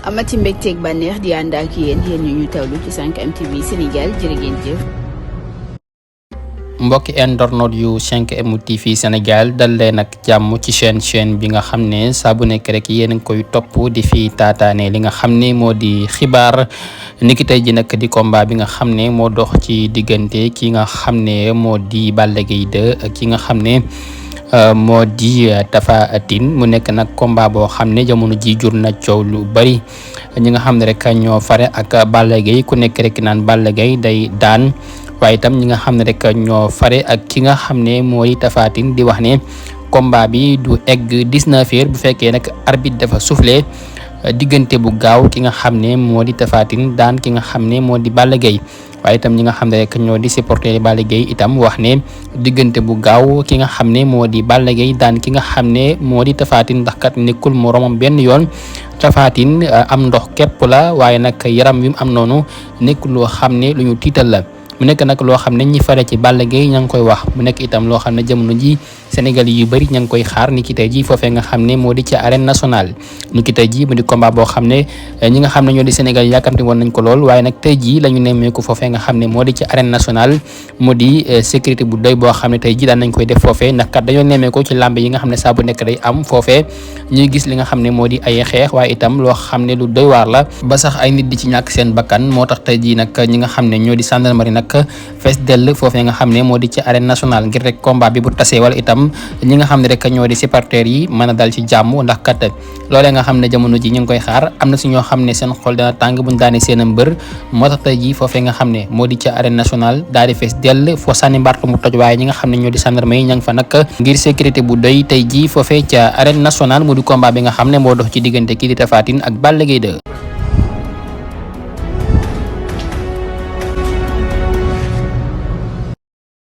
amati mbégteeg bànneex di ànd ak yéen ñu tawlu ci 5M TV Sénégal jërë ngeen jëf. mbokki internautes yu 5M TV Sénégal dal leen ak jàmm ci chaîne bi nga xam ne saa bu nekk rek yéen a ngi koy topp di fi taataane li nga xam ne moo di xibaar niki tey ji nag di combat bi nga xam ne moo dox ci diggante ki nga xam ne moo di Balla Gaye 2 ak ki nga xam ne moo di Tapha Tine mu nekk nag combat boo xam ne jamono ji jur na coow lu bari ñi nga xam ne rek ñoo fare ak Balla Gaye ku nekk rek naan Balla Gaye day daan. waaye itam ñi nga xam ne rek ñoo fare ak ki nga xam ne mooy Tapha Tine di wax ne combat bi du egg 19 heures bu fekkee nag arbitre dafa soufflé diggante bu gaaw ki nga xam ne moo di Tapha Tine daan ki nga xam ne moo di Balla Gaye waaye itam ñi nga xam ne rek ñoo di supporter Balla Gaye itam wax ne diggante bu gaaw ki nga xam ne moo di Balla Gaye daan ki nga xam ne moo di Tapha Tine ndax kat nekkul moromam benn yoon Tapha Tine am ndox képp la waaye nag yaram wi mu am noonu nekkul loo xam ne lu ñu tiital la. mu nekk nag loo xam ne ñi fare ci Balla Gaye ña ngi koy wax mu nekk itam loo xam ne jamono ji Sénégal yu bëri ña ngi koy xaar ni ki tey ji foofee nga xam ne moo di ci arène nationale ni ki tey ji mu di combat boo xam ne ñi nga xam ne ñoo di Sénégal yàkkamti woon nañ ko lool waaye nag tey ji la ñu nemmeeku foofee nga xam ne moo di ci arène nationale mu di sécurité bu doy boo xam ne tey ji daan nañ koy def foofee ndax kat dañoo nemmeeku ci làmb yi nga xam ne saa bu nekk day am foofee ñuy gis li nga xam ne moo di ay xeex waaye itam loo xam ne lu doy waar la ba sax ay nit di ci ñàkk seen bakkan moo tax tey ji nag ñi nga xam ne ñoo di gendarmerie nag fees dell foofee nga xam ne moo di ci arène nationale ngir rek combat bi bu tasee wala itam ñi nga xam ne rek ñoo di supporters yi mën a dal ci jàmm ndax kat loolee nga xam ne jamono ji ñu ngi koy xaar am na si ñoo xam ne seen xol dana tàng buñ daane seen mbër moo tax tey ji foofee nga xam ne moo di ci arène nationale daal di fees dell foo sànni mbartu mu toj waaye ñi nga xam ne ñoo di gendarme yi ña ngi fa nag ngir sécurité bu doy tey ji foofee ca arène nationale mu di combat bi nga xam ne moo dox ci diggante kii di Tapha Tine ak Balla Gaye 2